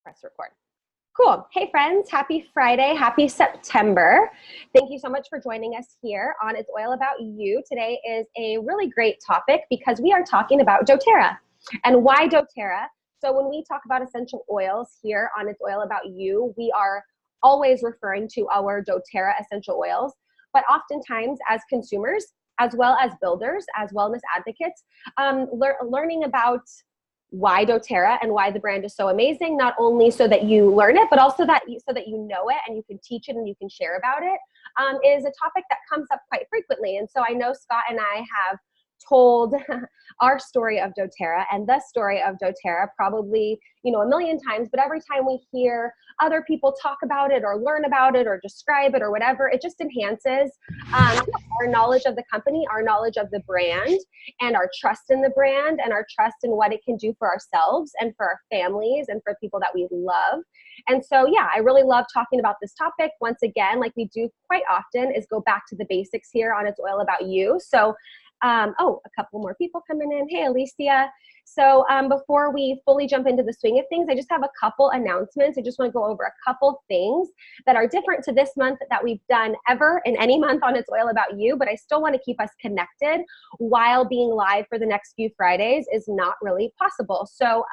Press record. Cool. Hey friends, happy Friday, happy September. Thank you so much for joining us here on It's Oil About You. Today is a really great topic because we are talking about doTERRA. And why doTERRA? So when we talk about essential oils here on It's Oil About You, we are always referring to our doTERRA essential oils, but oftentimes as consumers, as well as builders, as wellness advocates, learning about why doTERRA and why the brand is so amazing, not only so that you learn it, but also so that you know it and you can teach it and you can share about it, is a topic that comes up quite frequently. And so I know Scott and I have told our story of doTERRA and the story of doTERRA probably, a million times, but every time we hear other people talk about it or learn about it or describe it or whatever, it just enhances our knowledge of the company, our knowledge of the brand, and our trust in the brand, and our trust in what it can do for ourselves and for our families and for people that we love. And so, yeah, I really love talking about this topic. Once again, like we do quite often, is go back to the basics here on It's Oil About You. So a couple more people coming in. Hey, Alicia. So before we fully jump into the swing of things, I just have a couple announcements. I just want to go over a couple things that are different to this month that we've done ever in any month on It's Oil About You, but I still want to keep us connected while being live for the next few Fridays is not really possible. So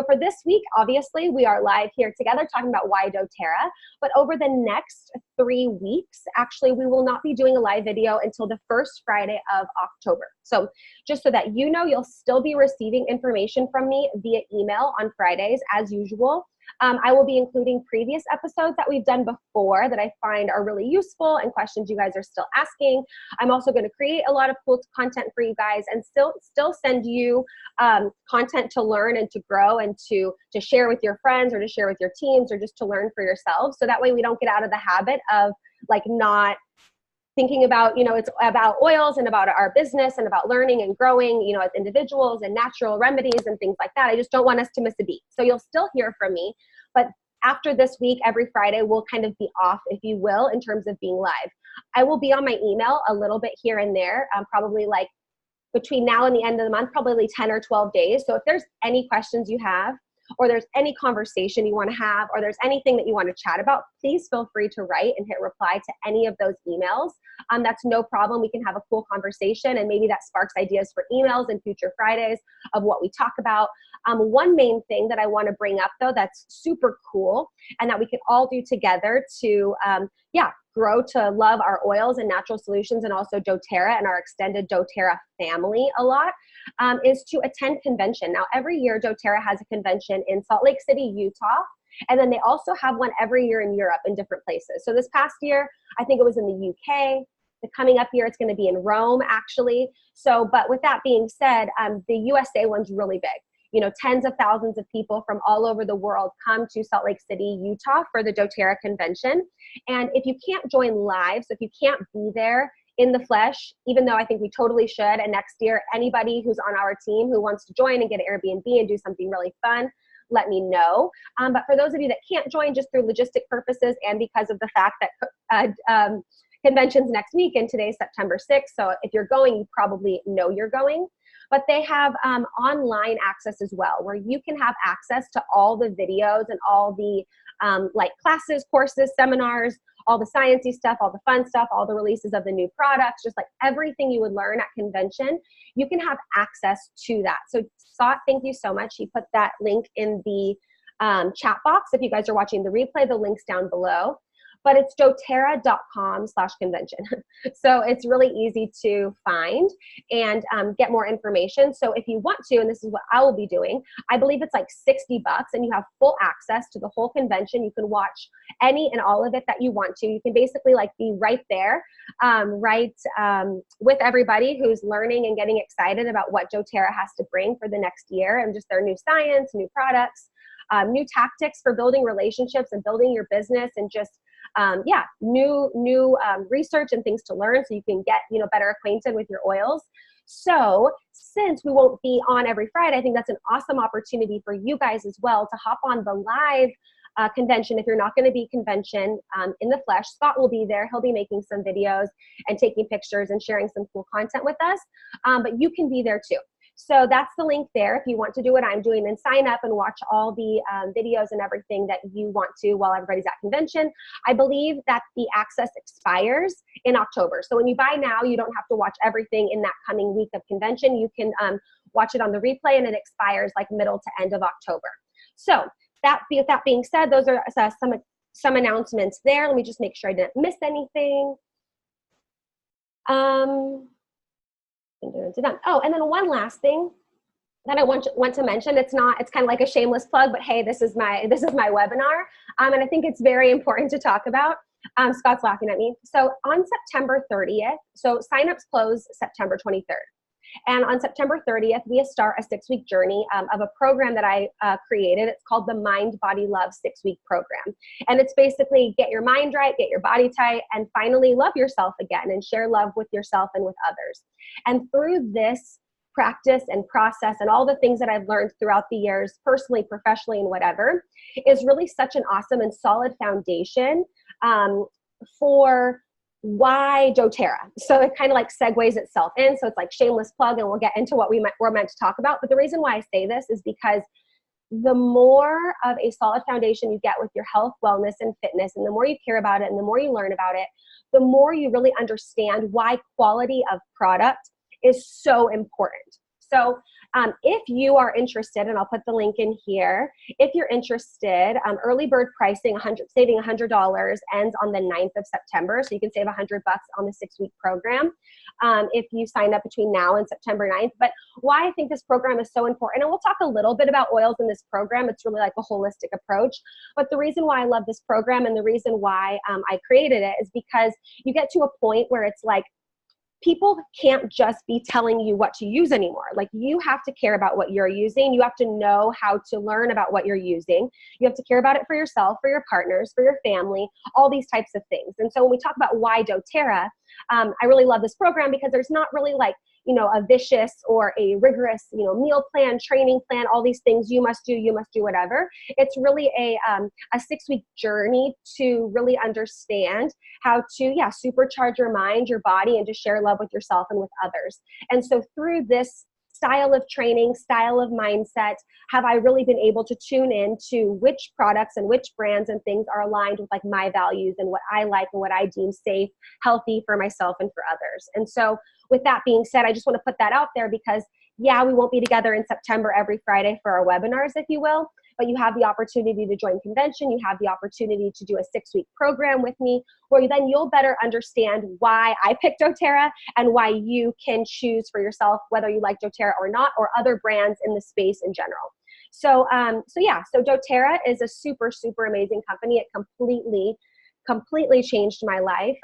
for this week, obviously, we are live here together talking about why doTERRA, but over the next 3 weeks, actually, we will not be doing a live video until the first Friday of October. So just so that you know, you'll still be receiving information from me via email on Fridays as usual. I will be including previous episodes that we've done before that I find are really useful and questions you guys are still asking. I'm also going to create a lot of cool content for you guys and still send you content to learn and to grow and to share with your friends or to share with your teams or just to learn for yourselves. So that way we don't get out of the habit of like not thinking about, it's about oils and about our business and about learning and growing, as individuals and natural remedies and things like that. I just don't want us to miss a beat. So you'll still hear from me, but after this week, every Friday, we'll kind of be off, if you will, in terms of being live. I will be on my email a little bit here and there, probably like between now and the end of the month, probably 10 or 12 days. So if there's any questions you have, or there's any conversation you want to have, or there's anything that you want to chat about, please feel free to write and hit reply to any of those emails. That's no problem. We can have a cool conversation, and maybe that sparks ideas for emails and future Fridays of what we talk about. One main thing that I want to bring up, though, that's super cool and that we can all do together to, grow to love our oils and natural solutions and also doTERRA and our extended doTERRA family a lot, is to attend convention. Now, every year, doTERRA has a convention in Salt Lake City, Utah, and then they also have one every year in Europe in different places. So this past year, I think it was in the UK. The coming up year, it's going to be in Rome, actually. So, but with that being said, the USA one's really big. Tens of thousands of people from all over the world come to Salt Lake City, Utah for the doTERRA convention. And if you can't join live, so if you can't be there in the flesh, even though I think we totally should, and next year, anybody who's on our team who wants to join and get an Airbnb and do something really fun, let me know. But for those of you that can't join just through logistic purposes and because of the fact that convention's next week and today's September 6th, so if you're going, you probably know you're going. But they have online access as well, where you can have access to all the videos and all the classes, courses, seminars, all the sciencey stuff, all the fun stuff, all the releases of the new products, just like everything you would learn at convention, you can have access to that. So Scott, thank you so much. He put that link in the chat box. If you guys are watching the replay, the link's down below. But it's doTERRA.com/convention. So it's really easy to find and get more information. So if you want to, and this is what I will be doing, I believe it's like $60 and you have full access to the whole convention. You can watch any and all of it that you want to. You can basically like be right there, with everybody who's learning and getting excited about what doTERRA has to bring for the next year and just their new science, new products, new tactics for building relationships and building your business and just new research and things to learn so you can get, better acquainted with your oils. So since we won't be on every Friday, I think that's an awesome opportunity for you guys as well to hop on the live convention. If you're not going to be convention in the flesh, Scott will be there. He'll be making some videos and taking pictures and sharing some cool content with us. But you can be there too. So that's the link there if you want to do what I'm doing and sign up and watch all the videos and everything that you want to while everybody's at convention. I believe that the access expires in October. So when you buy now, you don't have to watch everything in that coming week of convention. You can watch it on the replay, and it expires like middle to end of October. So with that being said, those are some announcements there. Let me just make sure I didn't miss anything. Oh, and then one last thing that I want to mention. It's kind of like a shameless plug, but hey, this is my webinar, and I think it's very important to talk about. Scott's laughing at me. So on September 30th, so signups close September 23rd. And on September 30th, we start a 6-week journey of a program that I created. It's called the Mind, Body, Love 6-week program. And it's basically get your mind right, get your body tight, and finally love yourself again and share love with yourself and with others. And through this practice and process and all the things that I've learned throughout the years, personally, professionally, and whatever, is really such an awesome and solid foundation for why doTERRA. So it kind of like segues itself in. So it's like shameless plug, and we'll get into what we're meant to talk about. But the reason why I say this is because the more of a solid foundation you get with your health, wellness, and fitness, and the more you care about it and the more you learn about it, the more you really understand why quality of product is so important. So if you are interested, and I'll put the link in here, if you're interested, early bird pricing, saving $100 ends on the 9th of September. So you can save $100 on the 6-week program if you sign up between now and September 9th. But why I think this program is so important, and we'll talk a little bit about oils in this program. It's really like a holistic approach. But the reason why I love this program and the reason why I created it is because you get to a point where it's like, people can't just be telling you what to use anymore. Like, you have to care about what you're using. You have to know how to learn about what you're using. You have to care about it for yourself, for your partners, for your family, all these types of things. And so when we talk about why doTERRA, I really love this program because there's not really like, a vicious or a rigorous, meal plan, training plan, all these things you must do whatever. It's really a 6-week journey to really understand how to, supercharge your mind, your body, and to share love with yourself and with others. And so through this style of training, style of mindset, have I really been able to tune in to which products and which brands and things are aligned with like my values and what I like and what I deem safe, healthy for myself and for others. And so with that being said, I just want to put that out there because we won't be together in September every Friday for our webinars, if you will, but you have the opportunity to join convention. You have the opportunity to do a 6-week program with me, where then you'll better understand why I picked doTERRA and why you can choose for yourself whether you like doTERRA or not, or other brands in the space in general. So doTERRA is a super, super amazing company. It completely changed my life.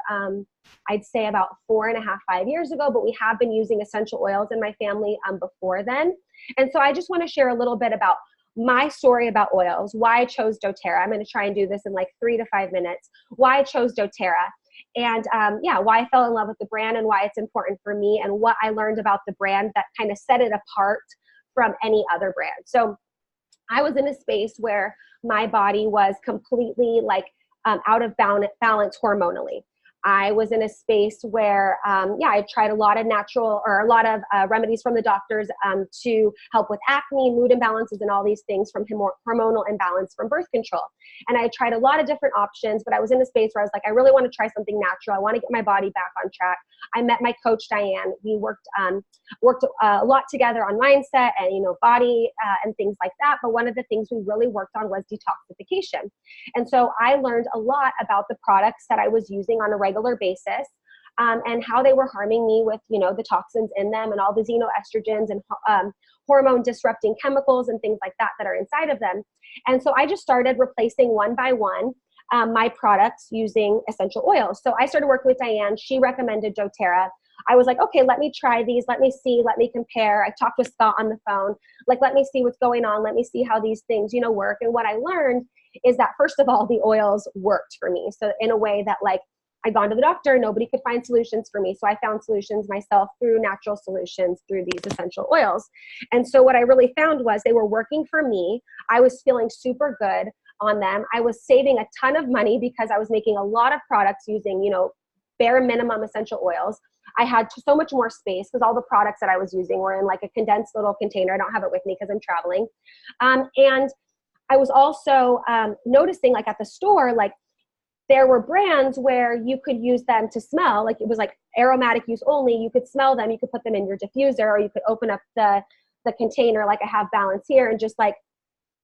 I'd say about 4.5, 5 years ago, but we have been using essential oils in my family before then. And so I just want to share a little bit about my story about oils, why I chose doTERRA. I'm going to try and do this in like 3 to 5 minutes, why I chose doTERRA, and why I fell in love with the brand and why it's important for me, and what I learned about the brand that kind of set it apart from any other brand. So I was in a space where my body was completely like out of balance hormonally. I was in a space where, I tried a lot of remedies from the doctors to help with acne, mood imbalances, and all these things from hormonal imbalance from birth control. And I tried a lot of different options, but I was in a space where I was like, I really want to try something natural. I want to get my body back on track. I met my coach, Diane. We worked a lot together on mindset and, body and things like that. But one of the things we really worked on was detoxification. And so I learned a lot about the products that I was using on a regular basis, and how they were harming me with, the toxins in them and all the xenoestrogens and hormone disrupting chemicals and things like that are inside of them. And so I just started replacing one by one my products using essential oils. So I started working with Diane. She recommended doTERRA. I was like, okay, let me try these. Let me see, let me compare. I talked with Scott on the phone. Like, let me see what's going on. Let me see how these things, work. And what I learned is that, first of all, the oils worked for me. So in a way that, like, I'd gone to the doctor, nobody could find solutions for me. So I found solutions myself through natural solutions, through these essential oils. And so what I really found was they were working for me. I was feeling super good on them. I was saving a ton of money because I was making a lot of products using, bare minimum essential oils. I had so much more space because all the products that I was using were in like a condensed little container. I don't have it with me because I'm traveling. And I was also noticing like at the store, like there were brands where you could use them to smell, like it was like aromatic use only. You could smell them, you could put them in your diffuser, or you could open up the container like I have Balance here and just like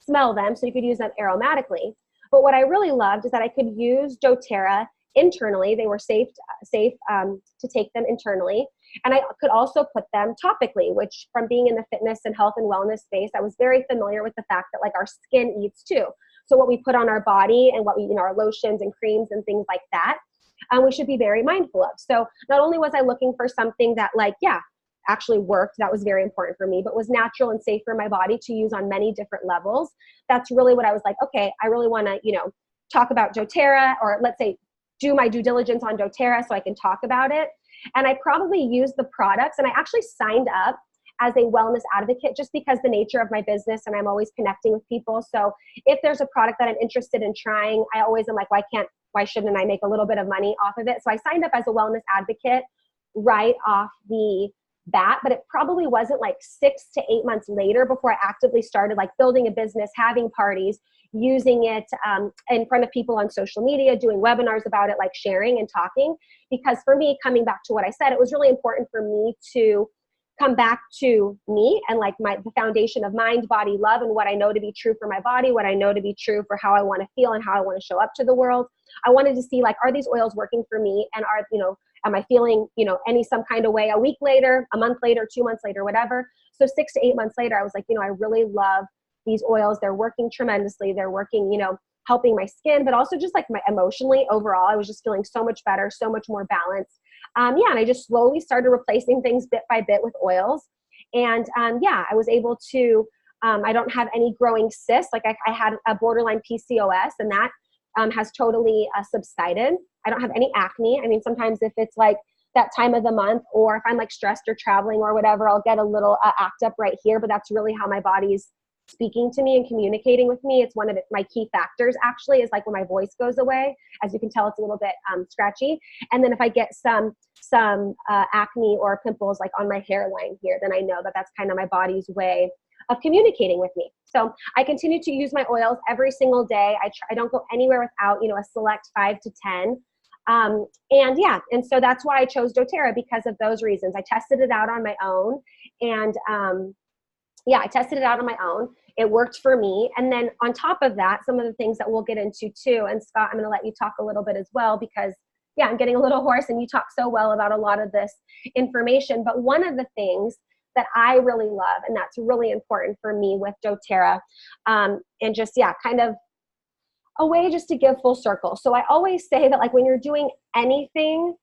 smell them, so you could use them aromatically. But what I really loved is that I could use doTERRA internally. They were safe to take them internally. And I could also put them topically, which from being in the fitness and health and wellness space, I was very familiar with the fact that like our skin eats too. So what we put on our body and what we, our lotions and creams and things like that, we should be very mindful of. So not only was I looking for something that like, actually worked, that was very important for me, but was natural and safe for my body to use on many different levels. That's really what I was like, okay, I really want to, talk about doTERRA, or let's say do my due diligence on doTERRA so I can talk about it. And I probably used the products, and I actually signed up as a wellness advocate just because the nature of my business, and I'm always connecting with people. So if there's a product that I'm interested in trying, I always am like, why shouldn't I make a little bit of money off of it? So I signed up as a wellness advocate right off the bat, but it probably wasn't like 6 to 8 months later before I actively started like building a business, having parties, using it in front of people on social media, doing webinars about it, like sharing and talking. Because for me, coming back to what I said, it was really important for me to come back to me and like the foundation of mind, body, love, and what I know to be true for my body, what I know to be true for how I want to feel and how I want to show up to the world. I wanted to see like, are these oils working for me? And are, am I feeling, some kind of way a week later, a month later, 2 months later, whatever. So 6 to 8 months later, I was like, I really love these oils. They're working tremendously. They're working, helping my skin, but also just like my emotionally overall, I was just feeling so much better, so much more balanced. And I just slowly started replacing things bit by bit with oils. And I was able to, I don't have any growing cysts. Like I had a borderline PCOS, and that has totally subsided. I don't have any acne. I mean, sometimes if it's like that time of the month, or if I'm like stressed or traveling or whatever, I'll get a little act up right here, but that's really how my body's speaking to me and communicating with me. It's one of my key factors actually, is like when my voice goes away. As you can tell, it's a little bit scratchy. And then if I get some acne or pimples like on my hairline here, then I know that that's kind of my body's way of communicating with me. So I continue to use my oils every single day. I don't go anywhere without, a select 5 to 10. And so that's why I chose doTERRA, because of those reasons. I tested it out on my own, and I tested it out on my own. It worked for me. And then on top of that, some of the things that we'll get into too, and Scott, I'm going to let you talk a little bit as well, because I'm getting a little hoarse and you talk so well about a lot of this information. But one of the things that I really love, and that's really important for me with doTERRA, and just, kind of a way just to give full circle. So I always say that like when you're doing anything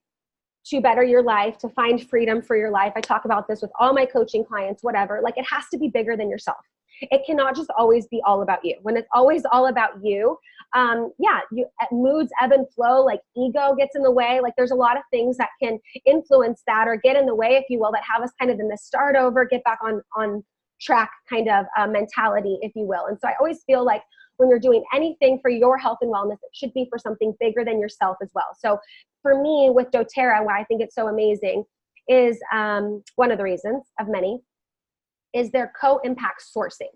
to better your life, to find freedom for your life, I talk about this with all my coaching clients, whatever, like it has to be bigger than yourself. It cannot just always be all about you. When it's always all about you, moods ebb and flow, like ego gets in the way. Like there's a lot of things that can influence that or get in the way, if you will, that have us kind of in the start over, get back on track kind of mentality, if you will. And so I always feel like when you're doing anything for your health and wellness, it should be for something bigger than yourself as well. So for me with doTERRA, why I think it's so amazing is one of the reasons of many is their co-impact sourcing.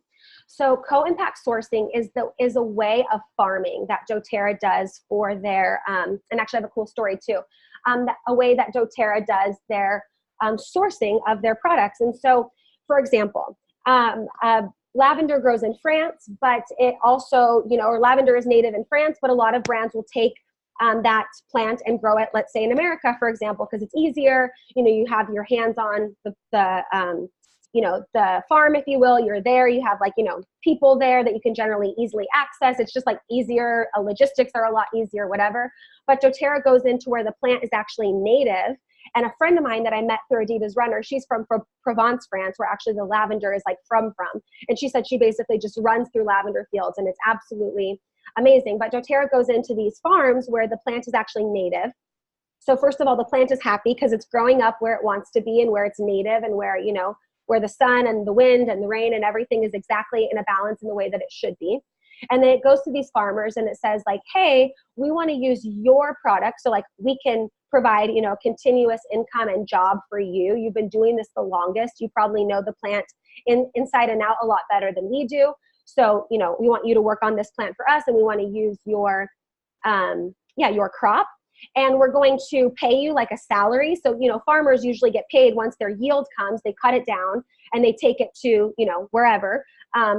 So co-impact sourcing is a way of farming that doTERRA does for their, and actually I have a cool story too, a way that doTERRA does their sourcing of their products. And so, for example, lavender grows in France, but it also, or lavender is native in France, but a lot of brands will take that plant and grow it, let's say in America, for example, because it's easier. You have your hands on the farm, if you will. You're there, you have like, people there that you can generally easily access. It's just like easier. Logistics are a lot easier, whatever. But doTERRA goes into where the plant is actually native. And a friend of mine that I met through Adidas Runner, she's from Provence, France, where actually the lavender is like from. And she said she basically just runs through lavender fields, and it's absolutely amazing. But doTERRA goes into these farms where the plant is actually native. So first of all, the plant is happy because it's growing up where it wants to be and where it's native, and where, where the sun and the wind and the rain and everything is exactly in a balance in the way that it should be. And then it goes to these farmers and it says like, hey, we want to use your product. So like we can provide, you know, continuous income and job for you. You've been doing this the longest. You probably know the plant inside and out a lot better than we do. So, you know, we want you to work on this plant for us, and we want to use your, your crop. And we're going to pay you like a salary. So, you know, farmers usually get paid once their yield comes, they cut it down and they take it to, you know, wherever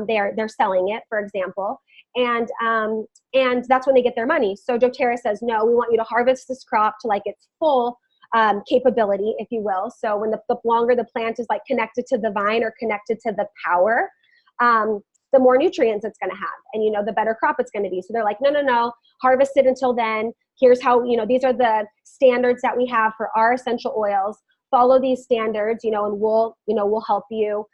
they're selling it, for example. And that's when they get their money. So doTERRA says, no, we want you to harvest this crop to like its full capability, if you will. So when the longer the plant is like connected to the vine or connected to the power, the more nutrients it's going to have, and, you know, the better crop it's going to be. So they're like, no, harvest it until then. Here's how, you know, these are the standards that we have for our essential oils. Follow these standards, you know, and we'll help you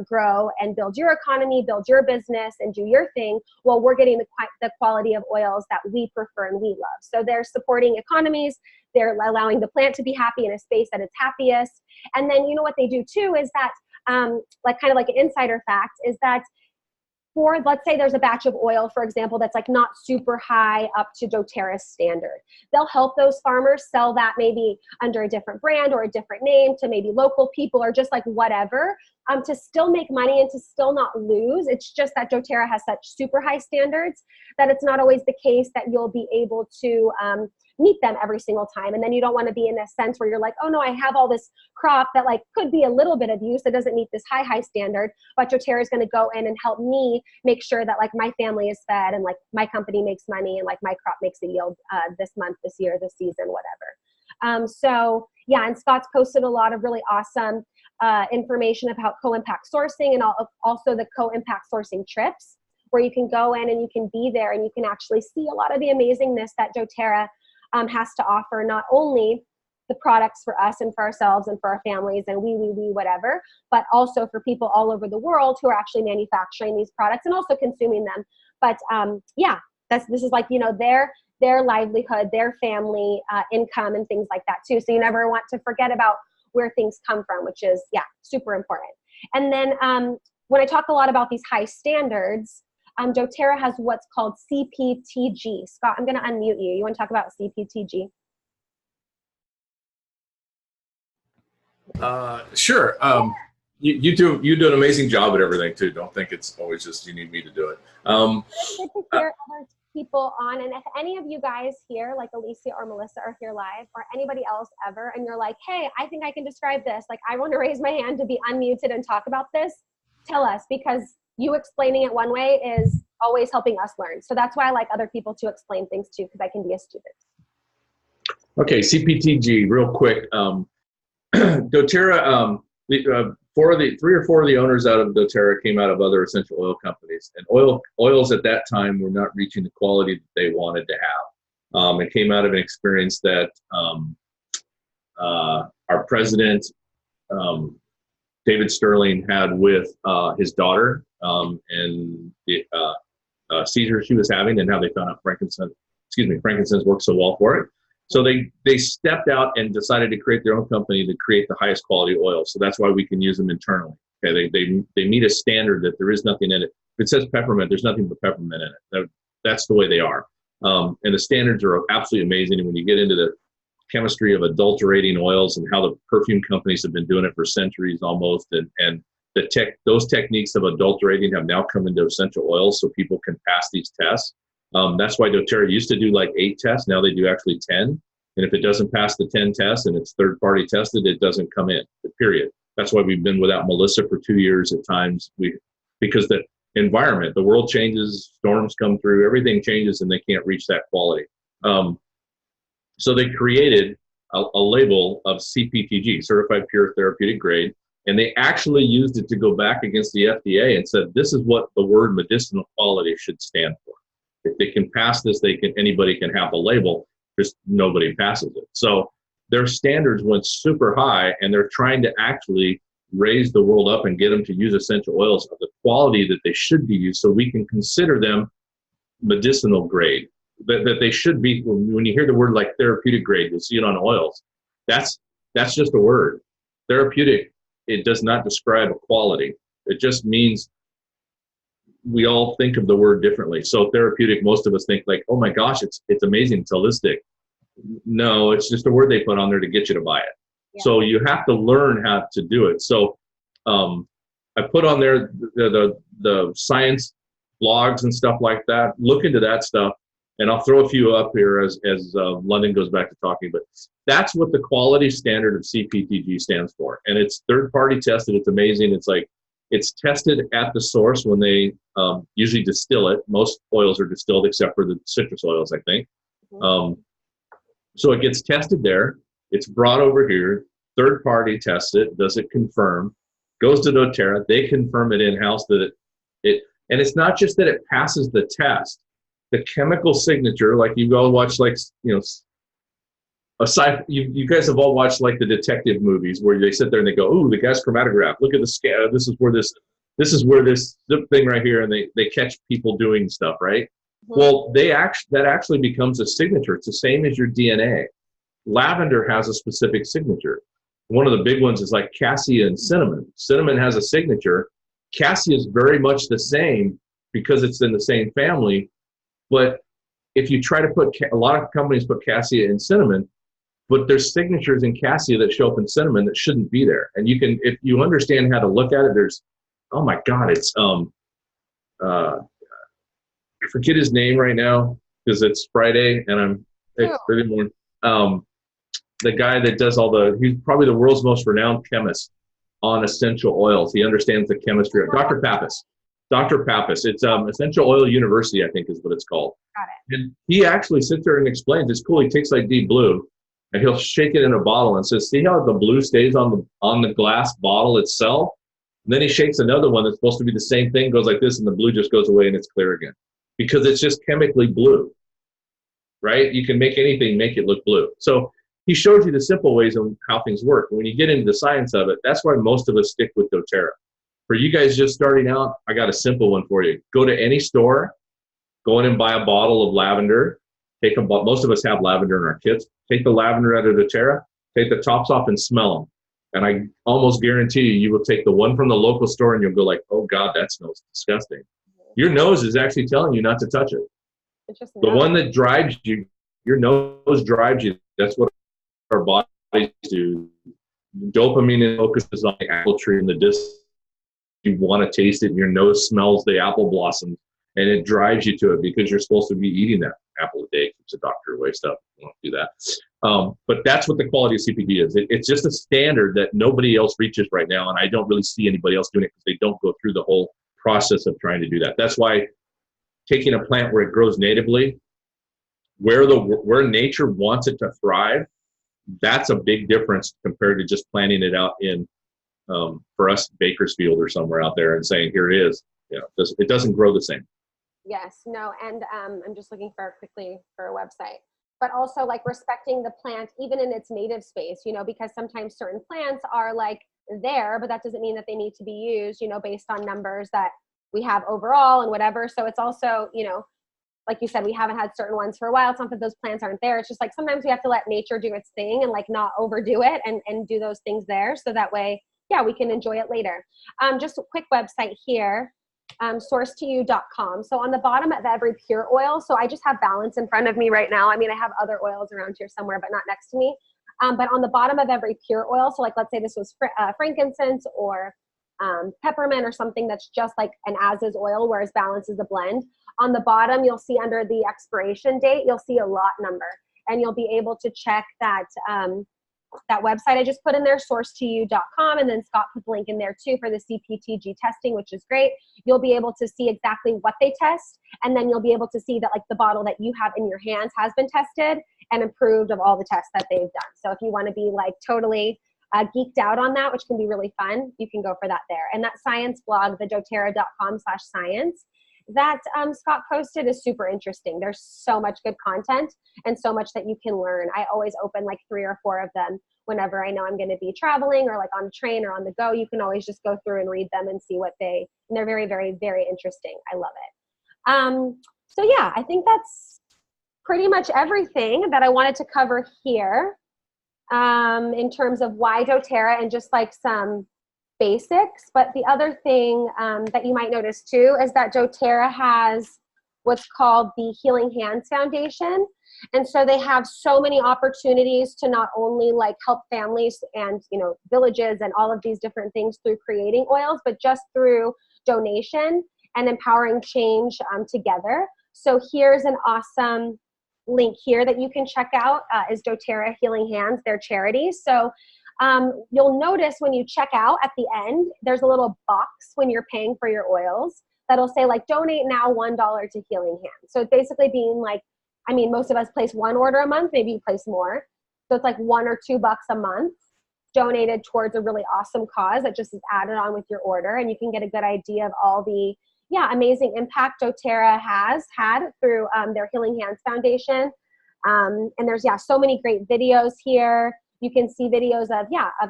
grow and build your economy, build your business, and do your thing while we're getting the quality of oils that we prefer and we love. So they're supporting economies. They're allowing the plant to be happy in a space that it's happiest. And then, you know, what they do too is that, like kind of like an insider fact, is that for, let's say there's a batch of oil, for example, that's like not super high up to doTERRA's standard. They'll help those farmers sell that maybe under a different brand or a different name to maybe local people or just like whatever, to still make money and to still not lose. It's just that doTERRA has such super high standards that it's not always the case that you'll be able to meet them every single time. And then you don't want to be in a sense where you're like, oh no, I have all this crop that like could be a little bit of use that doesn't meet this high standard, but doTERRA is going to go in and help me make sure that like my family is fed and like my company makes money and like my crop makes a yield this month, this year, this season, whatever. So yeah, and Scott's posted a lot of really awesome information about co-impact sourcing, and also the co-impact sourcing trips, where you can go in and you can be there and you can actually see a lot of the amazingness that doTERRA has to offer, not only the products for us and for ourselves and for our families and we whatever, but also for people all over the world who are actually manufacturing these products and also consuming them. But yeah, this is like, you know, their livelihood, their family income and things like that too. So you never want to forget about where things come from, which is, yeah, super important. And then when I talk a lot about these high standards, doTERRA has what's called CPTG. Scott, I'm going to unmute you. You want to talk about CPTG? Sure. You do an amazing job at everything too. Don't think it's always just you need me to do it. It's good to hear other people on, and if any of you guys here, like Alicia or Melissa, are here live, or anybody else ever, and you're like, hey, I think I can describe this, like I want to raise my hand to be unmuted and talk about this, tell us, because you explaining it one way is always helping us learn. So that's why I like other people to explain things too, because I can be a student. Okay, CPTG, real quick. doTERRA, 3 or 4 of the owners out of doTERRA came out of other essential oil companies, and oils at that time were not reaching the quality that they wanted to have. It came out of an experience that our president, David Sterling, had with his daughter and the seizure she was having, and how they found out frankincense worked so well for it. So they stepped out and decided to create their own company to create the highest quality oil. So that's why we can use them internally. Okay, they meet a standard that there is nothing in it. If it says peppermint, there's nothing but peppermint in it. That's the way they are. And the standards are absolutely amazing. And when you get into the chemistry of adulterating oils and how the perfume companies have been doing it for centuries almost, and those techniques of adulterating have now come into essential oils, so people can pass these tests. That's why doTERRA used to do like 8 tests. Now they do actually 10. And if it doesn't pass the 10 tests and it's third-party tested, it doesn't come in, period. That's why we've been without Melissa for 2 years at times. Because the environment, the world changes, storms come through, everything changes, and they can't reach that quality. So they created a label of CPTG, Certified Pure Therapeutic Grade, and they actually used it to go back against the FDA and said, this is what the word medicinal quality should stand for. If they can pass this, anybody can have the label, just nobody passes it. So their standards went super high, and they're trying to actually raise the world up and get them to use essential oils of the quality that they should be used, so we can consider them medicinal grade. That they should be. When you hear the word like therapeutic grade, you'll see it on oils. That's just a word. Therapeutic, it does not describe a quality. It just means we all think of the word differently. So therapeutic, most of us think like, oh my gosh, it's amazing, it's holistic. No, it's just a word they put on there to get you to buy it. Yeah. So you have to learn how to do it. So I put on there the science blogs and stuff like that. Look into that stuff, and I'll throw a few up here as London goes back to talking. But that's what the quality standard of CPTG stands for, and it's third party tested. It's amazing. It's like it's tested at the source when they usually distill it. Most oils are distilled except for the citrus oils, I think. So it gets tested there. It's brought over here. Third party tests it. Does it confirm? Goes to doTERRA. They confirm it in house that it. And it's not just that it passes the test. The chemical signature, like you all watch, like aside, you guys have all watched like the detective movies where they sit there and they go, "Ooh, the gas chromatograph. Look at the scale. This is where this thing right here," and they catch people doing stuff, right? Well, that actually becomes a signature. It's the same as your DNA. Lavender has a specific signature. One of the big ones is like cassia and cinnamon. Cinnamon has a signature. Cassia is very much the same because it's in the same family. But if you try to put, a lot of companies put cassia in cinnamon, but there's signatures in cassia that show up in cinnamon that shouldn't be there. And you can, if you understand how to look at it, there's, oh my God, it's, I forget his name right now because it's Friday and it's really more. The guy that does he's probably the world's most renowned chemist on essential oils. He understands the chemistry of Dr. Pappas. Dr. Pappas. It's Essential Oil University, I think is what it's called. Got it. And he actually sits there and explains. It's cool. He takes like deep blue and he'll shake it in a bottle and says, see how the blue stays on the glass bottle itself? And then he shakes another one that's supposed to be the same thing, goes like this, and the blue just goes away and it's clear again. Because it's just chemically blue, right? You can make anything, make it look blue. So he shows you the simple ways of how things work. When you get into the science of it, that's why most of us stick with doTERRA. For you guys just starting out, I got a simple one for you. Go to any store, go in and buy a bottle of lavender. Most of us have lavender in our kits. Take the lavender out of doTERRA, take the tops off and smell them. And I almost guarantee you will take the one from the local store and you'll go like, oh God, that smells disgusting. Your nose is actually telling you not to touch it. The one that drives you, your nose drives you. That's what our bodies do. Dopamine focuses on the apple tree and the disc. You want to taste it, and your nose smells the apple blossoms, and it drives you to it because you're supposed to be eating that apple a day. Keeps the doctor away stuff. You don't do that. But that's what the quality of CPG is. It's just a standard that nobody else reaches right now, and I don't really see anybody else doing it because they don't go through the whole process of trying to do that. That's why taking a plant where it grows natively, where nature wants it to thrive, that's a big difference compared to just planting it out in, for us, Bakersfield or somewhere out there and saying, here it is. You know, it doesn't grow the same. Yes, no, and I'm just looking quickly for a website. But also like respecting the plant even in its native space, you know, because sometimes certain plants are like there, but that doesn't mean that they need to be used, you know, based on numbers that we have overall and whatever. So it's also, you know, like you said, we haven't had certain ones for a while. It's not that those plants aren't there. It's just like sometimes we have to let nature do its thing and like not overdo it and do those things there. So that way, yeah, we can enjoy it later. Just a quick website here, sourcetoyou.com. So on the bottom of every pure oil, so I just have Balance in front of me right now. I mean, I have other oils around here somewhere, but not next to me. But on the bottom of every pure oil, so like let's say this was frankincense or peppermint or something that's just like an as-is oil, whereas Balance is a blend. On the bottom, you'll see under the expiration date, you'll see a lot number, and you'll be able to check that that website I just put in there, sourcetoyou.com, and then Scott put the link in there too for the CPTG testing, which is great. You'll be able to see exactly what they test, and then you'll be able to see that like the bottle that you have in your hands has been tested and approved of all the tests that they've done. So if you want to be like totally geeked out on that, which can be really fun, you can go for that there. And that science blog, the doTERRA.com/science, that Scott posted is super interesting. There's so much good content and so much that you can learn. I always open like 3 or 4 of them whenever I know I'm going to be traveling or like on a train or on the go. You can always just go through and read them and see and they're very, very, very interesting. I love it. So yeah, I think that's pretty much everything that I wanted to cover here in terms of why doTERRA and just like some basics, but the other thing that you might notice too is that doTERRA has what's called the Healing Hands Foundation. And so they have so many opportunities to not only like help families and, you know, villages and all of these different things through creating oils, but just through donation and empowering change together. So here's an awesome link here that you can check out is doTERRA Healing Hands, their charity. So you'll notice when you check out at the end, there's a little box when you're paying for your oils that'll say like donate now $1 to Healing Hands. So it's basically being like, I mean, most of us place one order a month, maybe you place more. So it's like $1 or $2 a month donated towards a really awesome cause that just is added on with your order. And you can get a good idea of all the, amazing impact doTERRA has had through their Healing Hands Foundation. And there's, so many great videos here. You can see videos of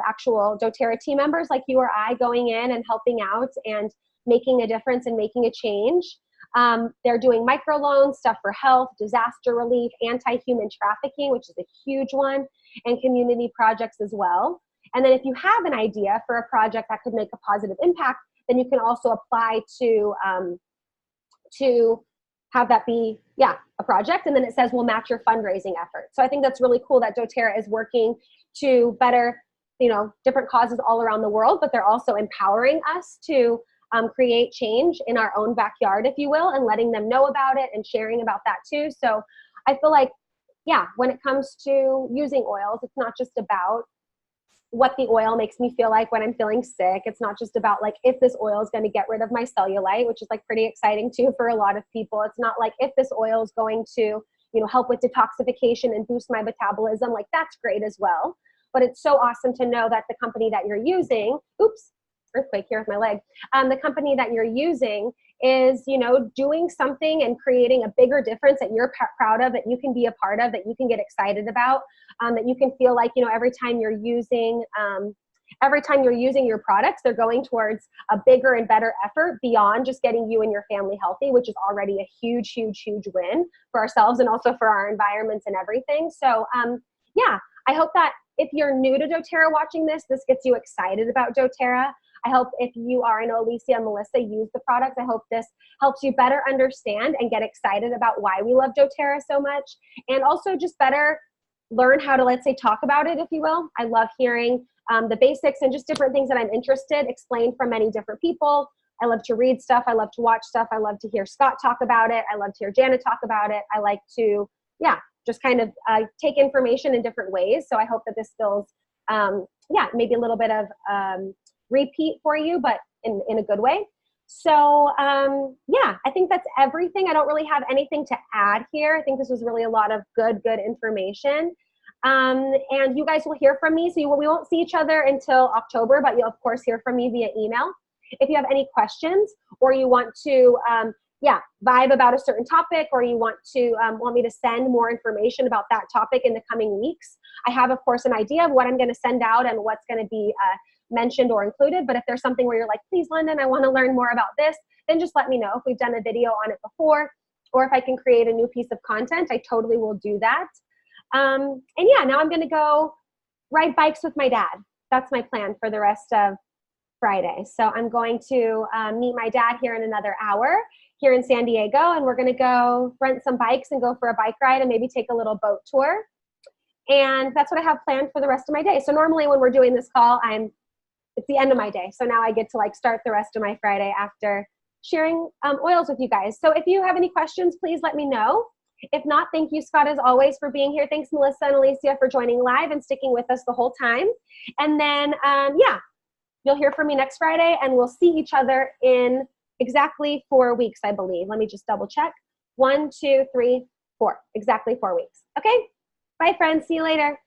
actual doTERRA team members like you or I going in and helping out and making a difference and making a change. They're doing microloans, stuff for health, disaster relief, anti-human trafficking, which is a huge one, and community projects as well. And then if you have an idea for a project that could make a positive impact, then you can also apply to have that be, a project. And then it says we'll match your fundraising efforts. So I think that's really cool that doTERRA is working to better, different causes all around the world, but they're also empowering us to create change in our own backyard, if you will, and letting them know about it and sharing about that too. So I feel like, when it comes to using oils, it's not just about what the oil makes me feel like when I'm feeling sick. It's not just about like if this oil is going to get rid of my cellulite, which is like pretty exciting too for a lot of people. It's not like if this oil is going to, help with detoxification and boost my metabolism, like that's great as well. But it's so awesome to know that the company that you're using, earthquake here with my leg. The company that you're using is, doing something and creating a bigger difference that you're proud of, that you can be a part of, that you can get excited about, that you can feel like, every time you're using your products, they're going towards a bigger and better effort beyond just getting you and your family healthy, which is already a huge, huge, huge win for ourselves and also for our environments and everything. So, I hope that if you're new to doTERRA watching this gets you excited about doTERRA. I hope if you are, I know Alicia and Melissa use the products, I hope this helps you better understand and get excited about why we love doTERRA so much, and also just better learn how to, let's say, talk about it, if you will. I love hearing the basics and just different things that I'm interested explained from many different people. I love to read stuff. I love to watch stuff. I love to hear Scott talk about it. I love to hear Janet talk about it. I like to, just kind of take information in different ways. So I hope that this feels, maybe a little bit of repeat for you, but in a good way. So I think that's everything. I don't really have anything to add here. I think this was really a lot of good information. And you guys will hear from me. So we won't see each other until October, but you'll of course hear from me via email. If you have any questions or you want to, vibe about a certain topic, or you want me to send more information about that topic in the coming weeks, I have, of course, an idea of what I'm going to send out and what's going to be mentioned or included. But if there's something where you're like, please, London, I want to learn more about this, then just let me know if we've done a video on it before, or if I can create a new piece of content, I totally will do that. And now I'm going to go ride bikes with my dad. That's my plan for the rest of Friday. So I'm going to meet my dad here in another hour here in San Diego, and we're going to go rent some bikes and go for a bike ride and maybe take a little boat tour. And that's what I have planned for the rest of my day. So normally when we're doing this call, it's the end of my day. So now I get to like start the rest of my Friday after sharing oils with you guys. So if you have any questions, please let me know. If not, thank you, Scott, as always, for being here. Thanks, Melissa and Alicia, for joining live and sticking with us the whole time. And then, you'll hear from me next Friday, and we'll see each other in exactly 4 weeks, I believe. Let me just double check. 1, 2, 3, 4. Exactly 4 weeks. Okay? Bye, friends. See you later.